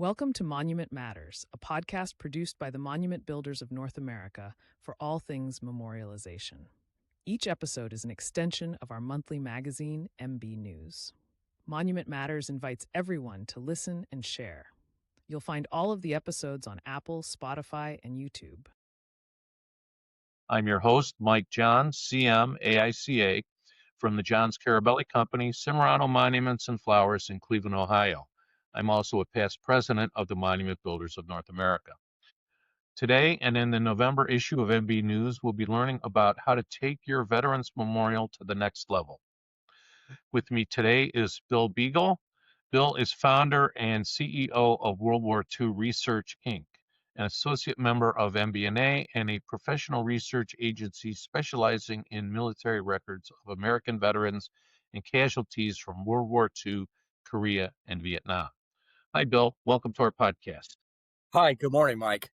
Welcome to Monument Matters, a podcast produced by the Monument Builders of North America for all things memorialization. Each episode is an extension of our monthly magazine, MB News. Monument Matters invites everyone to listen and share. You'll find all of the episodes on Apple, Spotify, and YouTube. I'm your host, Mike John, CM, AICA, from the Johns Carabelli Company, Cimarano Monuments and Flowers in Cleveland, Ohio. I'm also a past president of the Monument Builders of North America. Today and in the November issue of MB News, we'll be learning about how to take your Veterans Memorial to the next level. With me today is Bill Beigel. Bill is founder and CEO of World War II Research, Inc., an associate member of MBNA and a professional research agency specializing in military records of American veterans and casualties from World War II, Korea, and Vietnam. Hi, Bill. Welcome to our podcast. Hi, good morning, Mike.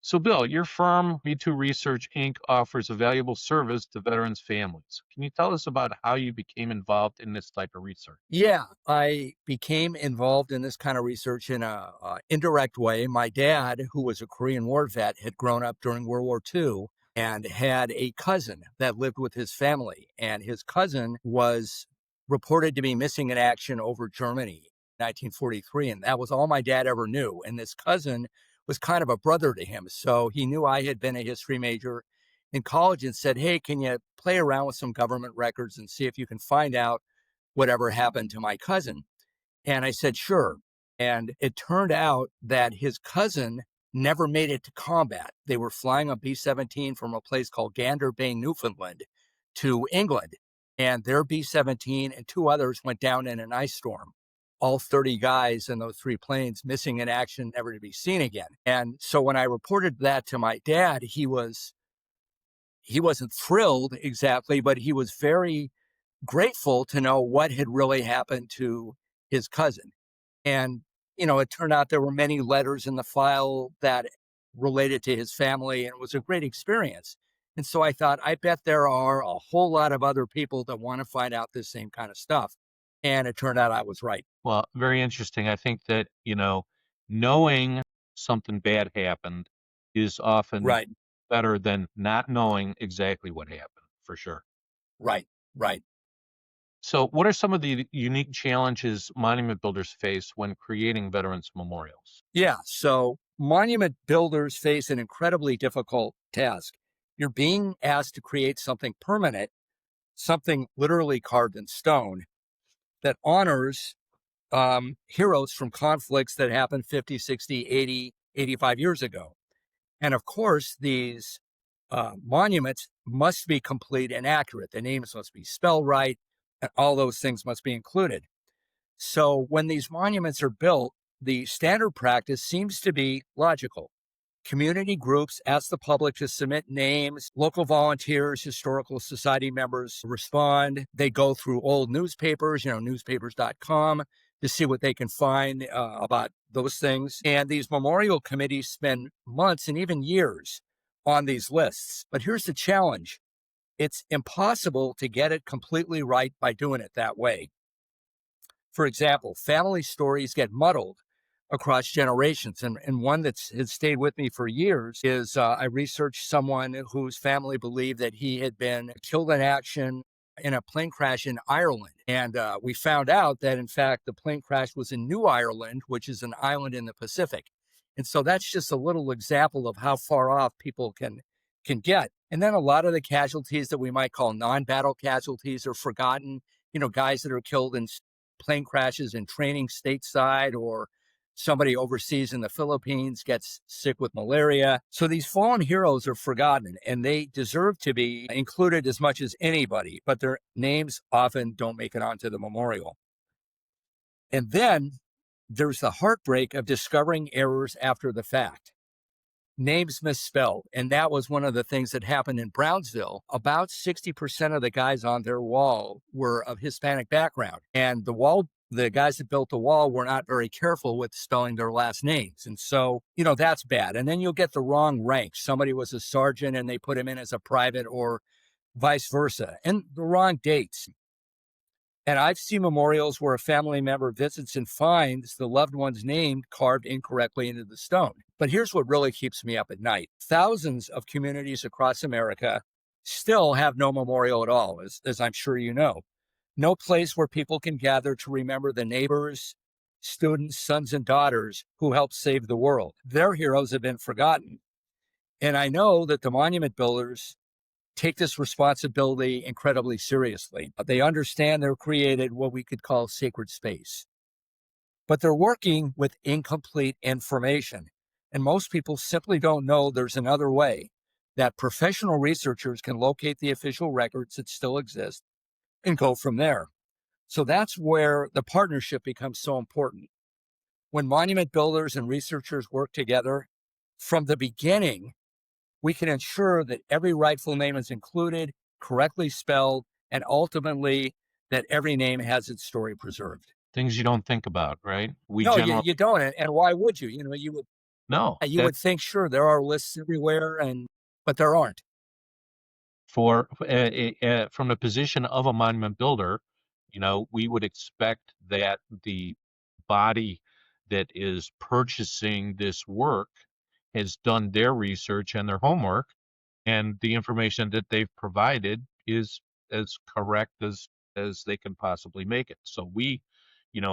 So, Bill, your firm, V2 Research, Inc., offers a valuable service to veterans' families. Can you tell us about how you became involved in this type of research? Yeah, I became involved in this kind of research in a indirect way. My dad, who was a Korean War vet, had grown up during World War II and had a cousin that lived with his family. And his cousin was reported to be missing in action over Germany in 1943. And that was all my dad ever knew. And this cousin was kind of a brother to him. So he knew I had been a history major in college and said, hey, can you play around with some government records and see if you can find out whatever happened to my cousin? And I said, sure. And it turned out that his cousin never made it to combat. They were flying a B-17 from a place called Gander Bay, Newfoundland to England. And their B-17 and two others went down in an ice storm. All 30 guys in those three planes missing in action, never to be seen again. And so when I reported that to my dad, he wasn't thrilled exactly, but he was very grateful to know what had really happened to his cousin. And, it turned out there were many letters in the file that related to his family, and it was a great experience. And so I thought, I bet there are a whole lot of other people that want to find out this same kind of stuff. And it turned out I was right. Well, very interesting. I think that, knowing something bad happened is often Right, better than not knowing exactly what happened, for sure. right. So what are some of the unique challenges monument builders face when creating veterans memorials? Yeah, so monument builders face an incredibly difficult task. You're being asked to create something permanent, something literally carved in stone that honors heroes from conflicts that happened 50, 60, 80, 85 years ago. And of course, these monuments must be complete and accurate. The names must be spelled right, and all those things must be included. So when these monuments are built, the standard practice seems to be logical. Community groups ask the public to submit names. Local volunteers, historical society members respond. They go through old newspapers, newspapers.com, to see what they can find about those things. And these memorial committees spend months and even years on these lists. But here's the challenge. It's impossible to get it completely right by doing it that way. For example, family stories get muddled across generations. And one that has stayed with me for years is I researched someone whose family believed that he had been killed in action in a plane crash in Ireland. And we found out that, in fact, the plane crash was in New Ireland, which is an island in the Pacific. And so that's just a little example of how far off people can get. And then a lot of the casualties that we might call non-battle casualties are forgotten. Guys that are killed in plane crashes in training stateside, or somebody overseas in the Philippines gets sick with malaria. So these fallen heroes are forgotten, and they deserve to be included as much as anybody, but their names often don't make it onto the memorial. And then there's the heartbreak of discovering errors after the fact. Names misspelled. And that was one of the things that happened in Brownsville. About 60% of the guys on their wall were of Hispanic background. And the guys that built the wall were not very careful with spelling their last names. And so, that's bad. And then you'll get the wrong rank. Somebody was a sergeant and they put him in as a private, or vice versa, and the wrong dates. And I've seen memorials where a family member visits and finds the loved one's name carved incorrectly into the stone. But here's what really keeps me up at night. Thousands of communities across America still have no memorial at all, as I'm sure you know. No place where people can gather to remember the neighbors, students, sons, and daughters who helped save the world. Their heroes have been forgotten. And I know that the monument builders take this responsibility incredibly seriously. They understand they're created what we could call sacred space, but they're working with incomplete information. And most people simply don't know there's another way that professional researchers can locate the official records that still exist and go from there. So that's where the partnership becomes so important. When monument builders and researchers work together from the beginning, we can ensure that every rightful name is included, correctly spelled, and ultimately that every name has its story preserved. Things you don't think about, right? We No, generally you don't. And why would you? no. You would think, sure, there are lists everywhere, but there aren't. From the position of a monument builder, we would expect that the body that is purchasing this work has done their research and their homework, and the information that they've provided is as correct as they can possibly make it. So we,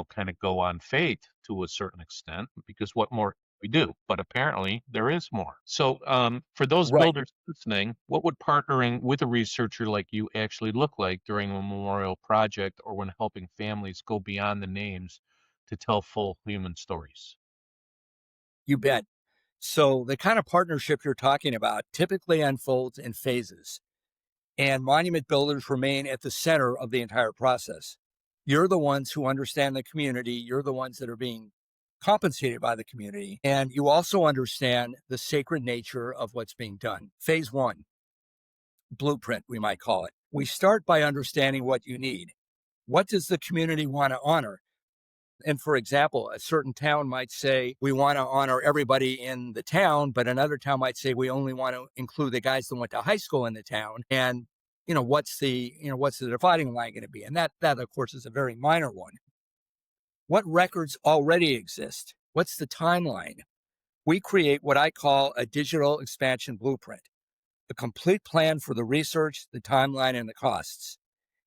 kind of go on faith to a certain extent, because what more we do? But apparently there is more. So for those Right. builders listening, what would partnering with a researcher like you actually look like during a memorial project, or when helping families go beyond the names to tell full human stories? You bet. So the kind of partnership you're talking about typically unfolds in phases, and monument builders remain at the center of the entire process. You're the ones who understand the community. You're the ones that are being compensated by the community. And you also understand the sacred nature of what's being done. Phase one, blueprint, we might call it. We start by understanding what you need. What does the community want to honor? And for example, a certain town might say, we want to honor everybody in the town, but another town might say, we only want to include the guys that went to high school in the town. And, what's the dividing line going to be? And that, of course, is a very minor one. What records already exist? What's the timeline? We create what I call a digital expansion blueprint, a complete plan for the research, the timeline, and the costs.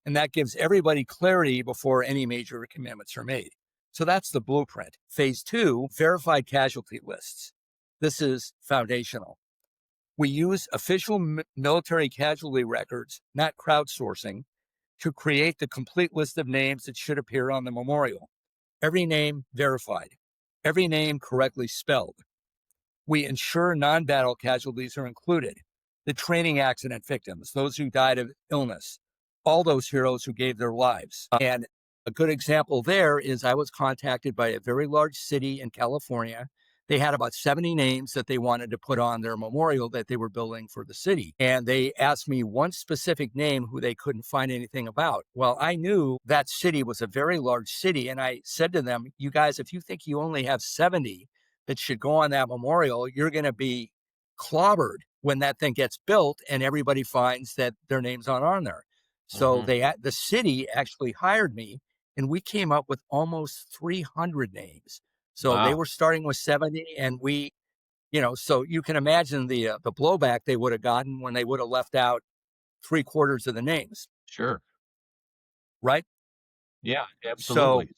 And that gives everybody clarity before any major commitments are made. So that's the blueprint. Phase two, verified casualty lists. This is foundational. We use official military casualty records, not crowdsourcing, to create the complete list of names that should appear on the memorial. Every name verified, every name correctly spelled. We ensure non-battle casualties are included, the training accident victims, those who died of illness, all those heroes who gave their lives. And a good example there is I was contacted by a very large city in California. They had about 70 names that they wanted to put on their memorial that they were building for the city. And they asked me one specific name who they couldn't find anything about. Well, I knew that city was a very large city. And I said to them, you guys, if you think you only have 70 that should go on that memorial, you're going to be clobbered when that thing gets built and everybody finds that their name's not on there. So the city actually hired me, and we came up with almost 300 names. So they Wow. were starting with 70, and we, so you can imagine the blowback they would have gotten when they would have left out 3/4 of the names, Sure. right? Yeah, So, absolutely.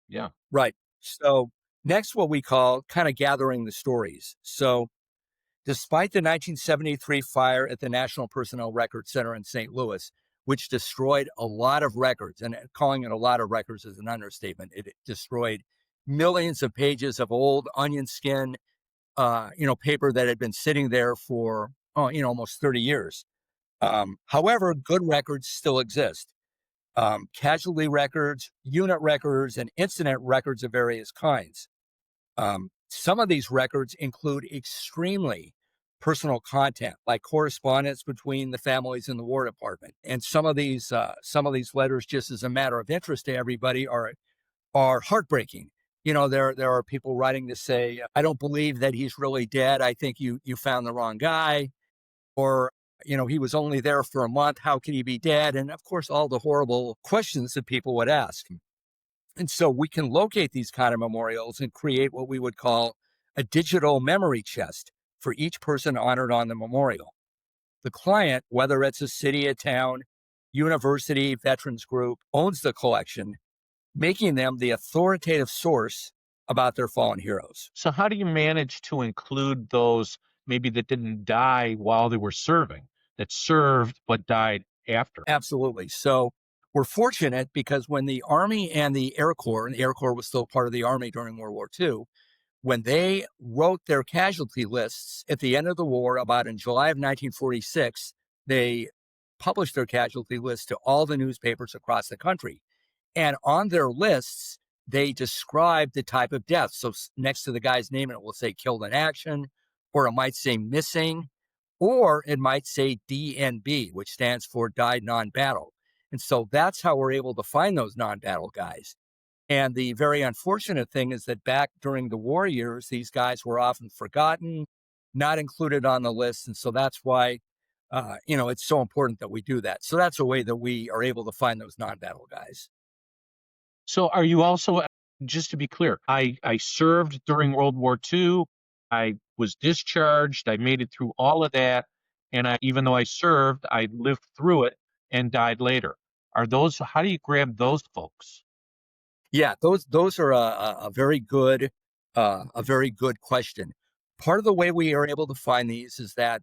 Yeah. right. So next, what we call kind of gathering the stories. So despite the 1973 fire at the National Personnel Records Center in St. Louis, which destroyed a lot of records, and calling it a lot of records is an understatement. It destroyed millions of pages of old onion skin, paper that had been sitting there for, almost 30 years. However, good records still exist. Casualty records, unit records, and incident records of various kinds. Some of these records include extremely personal content, like correspondence between the families in the War Department. And some of these letters, just as a matter of interest to everybody, are heartbreaking. There are people writing to say, "I don't believe that he's really dead. I think you found the wrong guy," or He was only there for a month. How could he be dead? And of course, all the horrible questions that people would ask. And so we can locate these kind of memorials and create what we would call a digital memory chest for each person honored on the memorial. The client, whether it's a city, a town, university, veterans group, owns the collection, making them the authoritative source about their fallen heroes. So how do you manage to include those maybe that didn't die while they were serving, that served but died after? Absolutely. So we're fortunate because when the Army and the Air Corps was still part of the Army during World War II, when they wrote their casualty lists at the end of the war, about in July of 1946, they published their casualty list to all the newspapers across the country. And on their lists, they described the type of death. So next to the guy's name, it will say killed in action, or it might say missing, or it might say DNB, which stands for died non-battle. And so that's how we're able to find those non-battle guys. And the very unfortunate thing is that back during the war years, these guys were often forgotten, not included on the list. And so that's why, it's so important that we do that. So that's a way that we are able to find those non-battle guys. So are you also, just to be clear, I served during World War II. I was discharged. I made it through all of that. And even though I served, I lived through it and died later. How do you grab those folks? Yeah, those are a very good question. Part of the way we are able to find these is that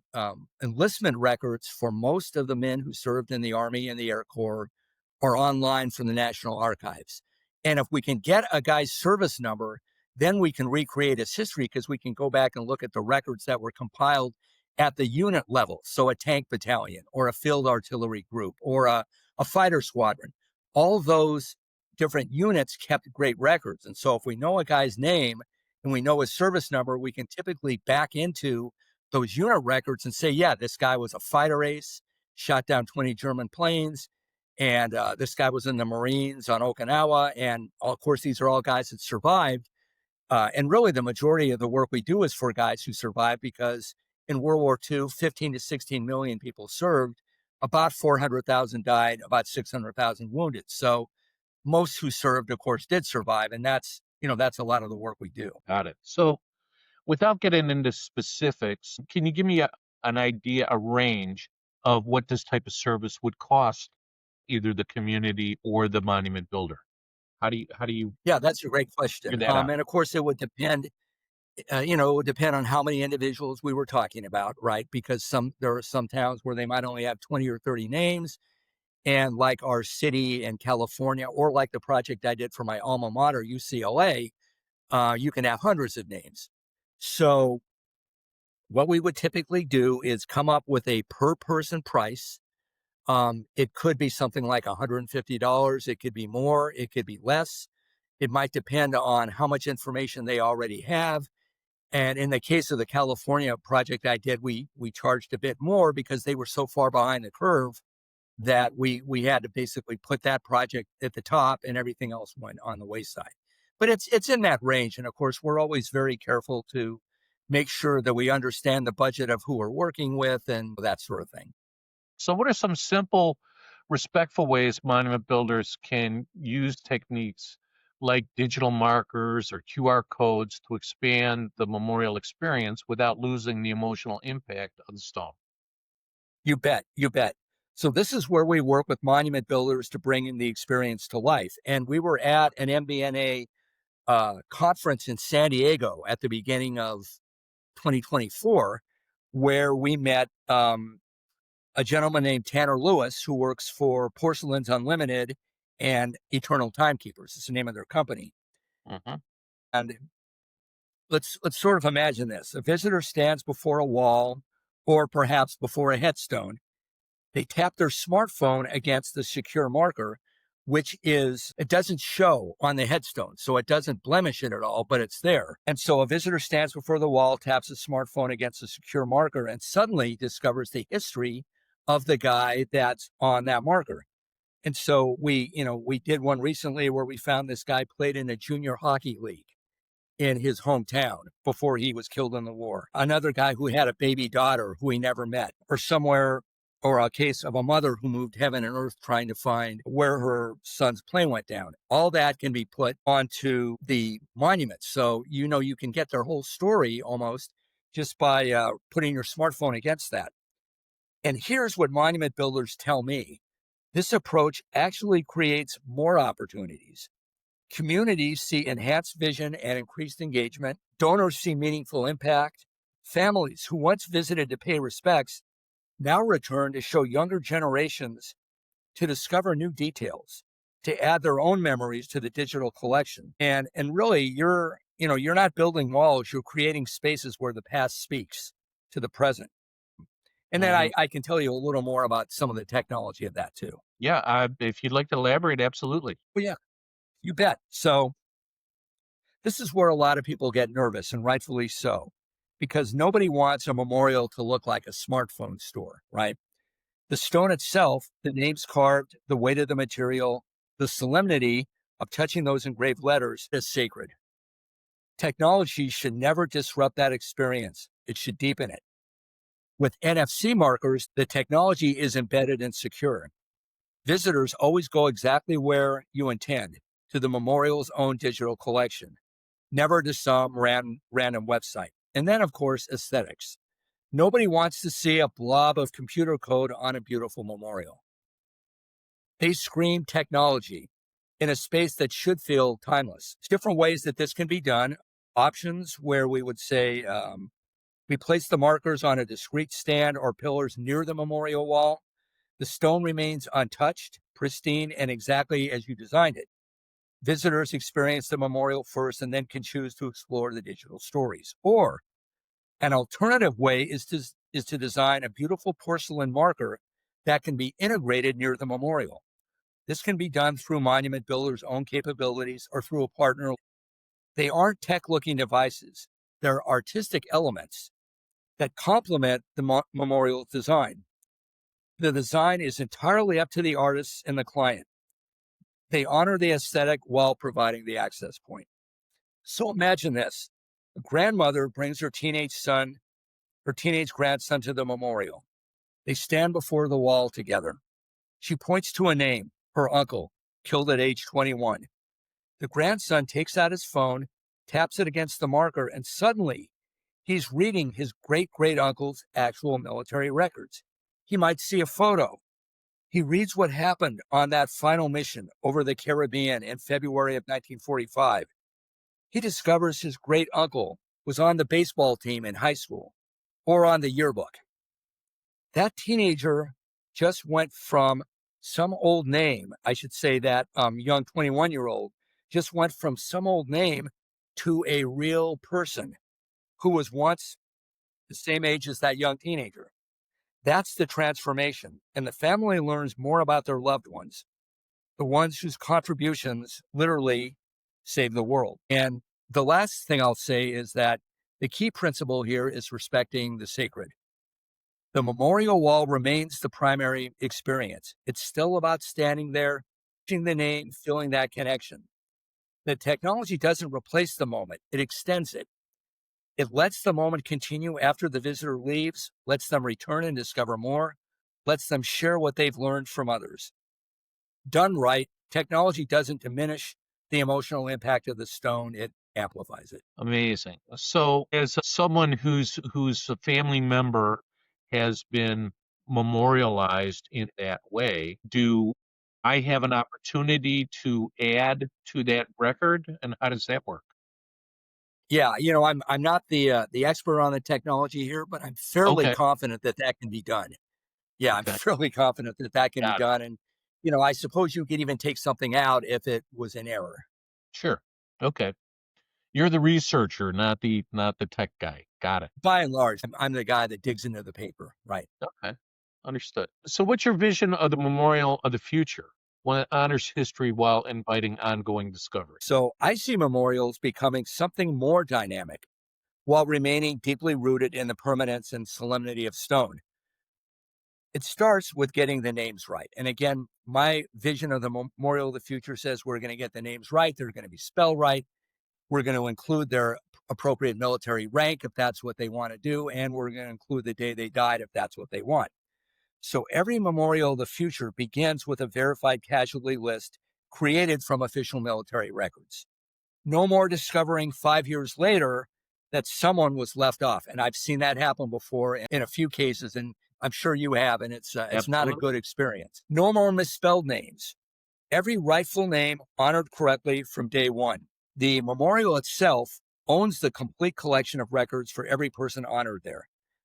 enlistment records for most of the men who served in the Army and the Air Corps are online from the National Archives. And if we can get a guy's service number, then we can recreate his history because we can go back and look at the records that were compiled at the unit level. So a tank battalion or a field artillery group or a fighter squadron. All those different units kept great records. And so if we know a guy's name and we know his service number, we can typically back into those unit records and say, yeah, this guy was a fighter ace, shot down 20 German planes. And this guy was in the Marines on Okinawa. And of course, these are all guys that survived. And really, the majority of the work we do is for guys who survived because in World War II, 15 to 16 million people served. About 400,000 died, about 600,000 wounded. So most who served, of course, did survive. And that's a lot of the work we do. Got it. So without getting into specifics, can you give me an idea, a range of what this type of service would cost either the community or the monument builder? How do you Yeah, that's a great question. figure that out? And of course, it would depend. It would depend on how many individuals we were talking about, right? Because there are some towns where they might only have 20 or 30 names. And like our city in California, or like the project I did for my alma mater, UCLA, you can have hundreds of names. So what we would typically do is come up with a per person price. It could be something like $150. It could be more. It could be less. It might depend on how much information they already have. And in the case of the California project I did, we charged a bit more because they were so far behind the curve that we had to basically put that project at the top and everything else went on the wayside. But it's in that range. And of course, we're always very careful to make sure that we understand the budget of who we're working with and that sort of thing. So what are some simple, respectful ways monument builders can use techniques like digital markers or QR codes to expand the memorial experience without losing the emotional impact of the stone? You bet. You bet. So this is where we work with monument builders to bring in the experience to life. And we were at an MBNA conference in San Diego at the beginning of 2024, where we met a gentleman named Tanner Lewis, who works for Porcelains Unlimited and Eternal Timekeepers. It's the name of their company. Mm-hmm. And let's sort of imagine this. A visitor stands before a wall or perhaps before a headstone. They tap their smartphone against the secure marker, it doesn't show on the headstone. So it doesn't blemish it at all, but it's there. And so a visitor stands before the wall, taps his smartphone against the secure marker, and suddenly discovers the history of the guy that's on that marker. And so we did one recently where we found this guy played in a junior hockey league in his hometown before he was killed in the war. Another guy who had a baby daughter who he never met, or somewhere or a case of a mother who moved heaven and earth trying to find where her son's plane went down. All that can be put onto the monument. So, you can get their whole story almost just by putting your smartphone against that. And here's what monument builders tell me. This approach actually creates more opportunities. Communities see enhanced vision and increased engagement. Donors see meaningful impact. Families who once visited to pay respects now return to show younger generations to discover new details, to add their own memories to the digital collection. And really, you're not building walls, you're creating spaces where the past speaks to the present. And then Mhm. I can tell you a little more about some of the technology of that too. Yeah, if you'd like to elaborate, absolutely. Well, yeah, you bet. So this is where a lot of people get nervous, and rightfully so, because nobody wants a memorial to look like a smartphone store, right? The stone itself, the names carved, the weight of the material, the solemnity of touching those engraved letters is sacred. Technology should never disrupt that experience. It should deepen it. With NFC markers, the technology is embedded and secure. Visitors always go exactly where you intend, to the memorial's own digital collection, never to some random website. And then, of course, aesthetics. Nobody wants to see a blob of computer code on a beautiful memorial. They scream technology in a space that should feel timeless. Different ways that this can be done. Options where we would say we place the markers on a discrete stand or pillars near the memorial wall. The stone remains untouched, pristine, and exactly as you designed it. Visitors experience the memorial first and then can choose to explore the digital stories. Or an alternative way is to design a beautiful porcelain marker that can be integrated near the memorial. This can be done through monument builders' own capabilities or through a partner. They aren't tech-looking devices. They're artistic elements that complement the memorial design. The design is entirely up to the artists and the client. They honor the aesthetic while providing the access point. So imagine this. A grandmother brings her teenage grandson to the memorial. They stand before the wall together. She points to a name, her uncle, killed at age 21. The grandson takes out his phone, taps it against the marker, and suddenly he's reading his great uncle's actual military records. He might see a photo. He reads what happened on that final mission over the Caribbean in February of 1945. He discovers his great uncle was on the baseball team in high school or on the yearbook. That teenager just went from some old name, I should say that young 21-year-old just went from some old name to a real person who was once the same age as that young teenager. That's the transformation. And the family learns more about their loved ones, the ones whose contributions literally saved the world. And the last thing I'll say is that the key principle here is respecting the sacred. The memorial wall remains the primary experience. It's still about standing there, seeing the name, feeling that connection. The technology doesn't replace the moment, it extends it. It lets the moment continue after the visitor leaves, lets them return and discover more, lets them share what they've learned from others. Done right, technology doesn't diminish the emotional impact of the stone, it amplifies it. Amazing. So, as someone whose family member has been memorialized in that way, do I have an opportunity to add to that record, and how does that work? Yeah, I'm not the expert on the technology here, but I'm fairly Okay, confident that that can be done. Yeah, I'm okay, fairly confident that that can be got it. done, and I suppose you could even take something out if it was an error. Sure. Okay. You're the researcher, not the tech guy. Got it. By and large, I'm the guy that digs into the paper, right? Okay. Understood. So, what's your vision of the memorial of the future? One that honors history while inviting ongoing discovery. So I see memorials becoming something more dynamic while remaining deeply rooted in the permanence and solemnity of stone. It starts with getting the names right. And again, my vision of the memorial of the future says we're going to get the names right. They're going to be spelled right. We're going to include their appropriate military rank if that's what they want to do. And we're going to include the day they died if that's what they want. So every memorial of the future begins with a verified casualty list created from official military records. No more discovering 5 years later that someone was left off. And I've seen that happen before in a few cases, and I'm sure you have, and it's not a Absolutely. good experience. No more misspelled names. Every rightful name honored correctly from day one. The memorial itself owns the complete collection of records for every person honored there,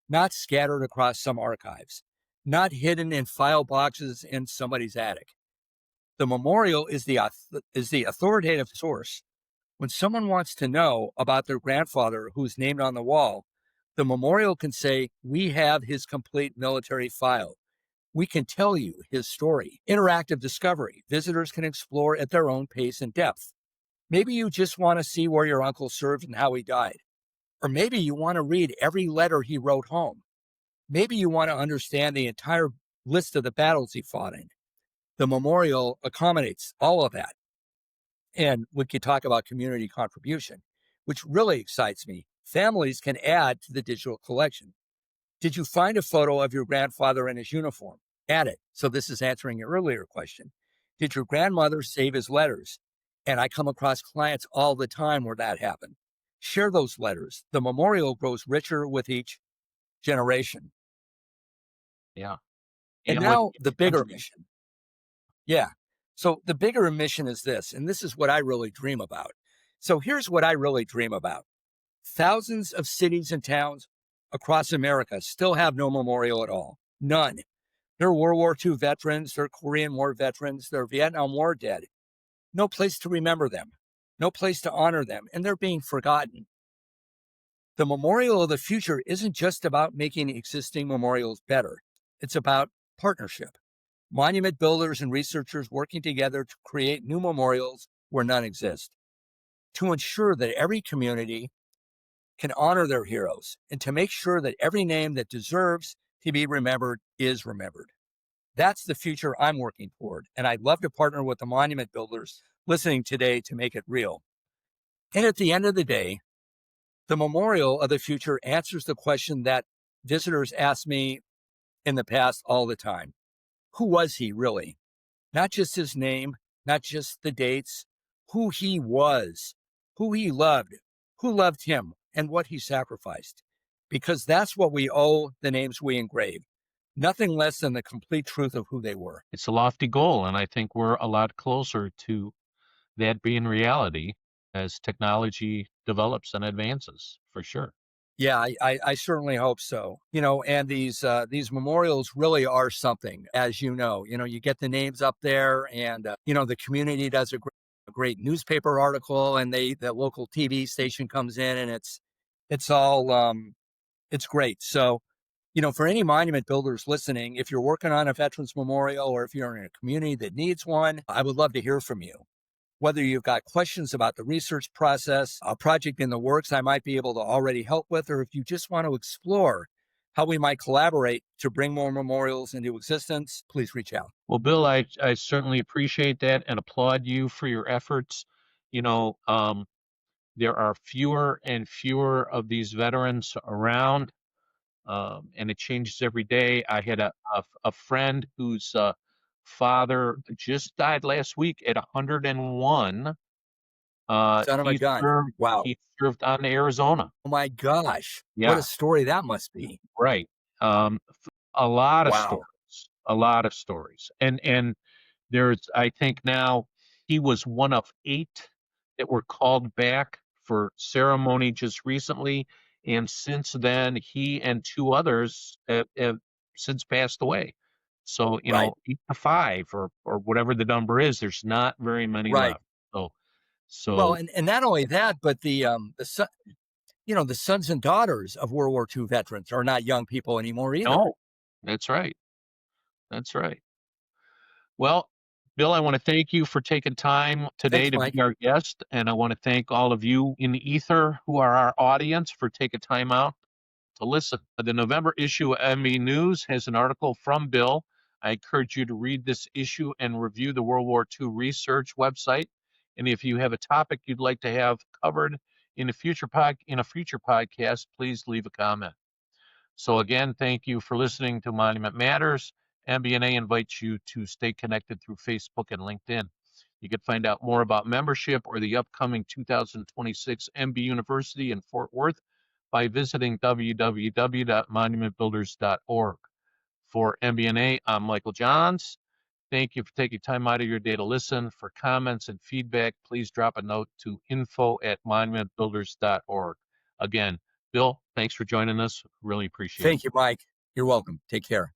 not scattered across some archives, not hidden in file boxes in somebody's attic. The memorial is the authoritative source. When someone wants to know about their grandfather who's named on the wall, the memorial can say, "We have his complete military file. We can tell you his story." Interactive discovery. Visitors can explore at their own pace and depth. Maybe you just want to see where your uncle served and how he died. Or maybe you want to read every letter he wrote home. Maybe you want to understand the entire list of the battles he fought in. The memorial accommodates all of that. And we could talk about community contribution, which really excites me. Families can add to the digital collection. Did you find a photo of your grandfather in his uniform? Add it. So this is answering your earlier question. Did your grandmother save his letters? And I come across clients all the time where that happened. Share those letters. The memorial grows richer with each generation. Yeah. And And with now the bigger mission. Yeah. So the bigger mission is this, and this is what I really dream about. So here's what I really dream about. Thousands of cities and towns across America still have no memorial at all. None. They're World War II veterans, they're Korean War veterans, they're Vietnam War dead. No place to remember them, no place to honor them, and they're being forgotten. The memorial of the future isn't just about making existing memorials better. It's about partnership. Monument builders and researchers working together to create new memorials where none exist, to ensure that every community can honor their heroes, and to make sure that every name that deserves to be remembered is remembered. That's the future I'm working toward, and I'd love to partner with the monument builders listening today to make it real. And at the end of the day, the memorial of the future answers the question that visitors ask me in the past all the time. Who was he really? Not just his name, not just the dates, who he was, who he loved, who loved him, and what he sacrificed. Because that's what we owe the names we engrave. Nothing less than the complete truth of who they were. It's a lofty goal, and I think we're a lot closer to that being reality as technology develops and advances, for sure. Yeah, I certainly hope so. And these memorials really are something, as you know. You get the names up there, and the community does a great newspaper article, and the local TV station comes in, and it's all it's great. So, for any monument builders listening, if you're working on a veterans memorial or if you're in a community that needs one, I would love to hear from you. Whether you've got questions about the research process, a project in the works I might be able to already help with, or if you just want to explore how we might collaborate to bring more memorials into existence, please reach out. Well, Bill, I certainly appreciate that and applaud you for your efforts. You know, there are fewer and fewer of these veterans around, and it changes every day. I had a friend whose father just died last week at 101. Son of a gun. Wow. He served on Arizona. Oh my gosh. What Yeah, a story that must be. right. A lot of Wow. stories, a lot of stories. And there's, I think now he was one of 8 that were called back for ceremony just recently. And since then, he and 2 others have since passed away. So, Right. 8 to 5 or whatever the number is, there's not very many Right. left. So, Well, so and not only that, but the sons and daughters of World War II veterans are not young people anymore either. no, that's right. That's right. Well, Bill, I want to thank you for taking time today Thanks, to Mike. be our guest, and I want to thank all of you in the ether who are our audience for taking time out to listen. The November issue of MB News has an article from Bill. I encourage you to read this issue and review the World War II research website. And if you have a topic you'd like to have covered in a future podcast, please leave a comment. So again, thank you for listening to Monument Matters, MBNA invites you to stay connected through Facebook and LinkedIn. You can find out more about membership or the upcoming 2026 MB University in Fort Worth by visiting www.monumentbuilders.org. For MBNA, I'm Michael Johns. Thank you for taking time out of your day to listen. For comments and feedback, please drop a note to info@monumentbuilders.org. Again, Bill, thanks for joining us. Really appreciate it. Thank you, Mike. You're welcome. Take care.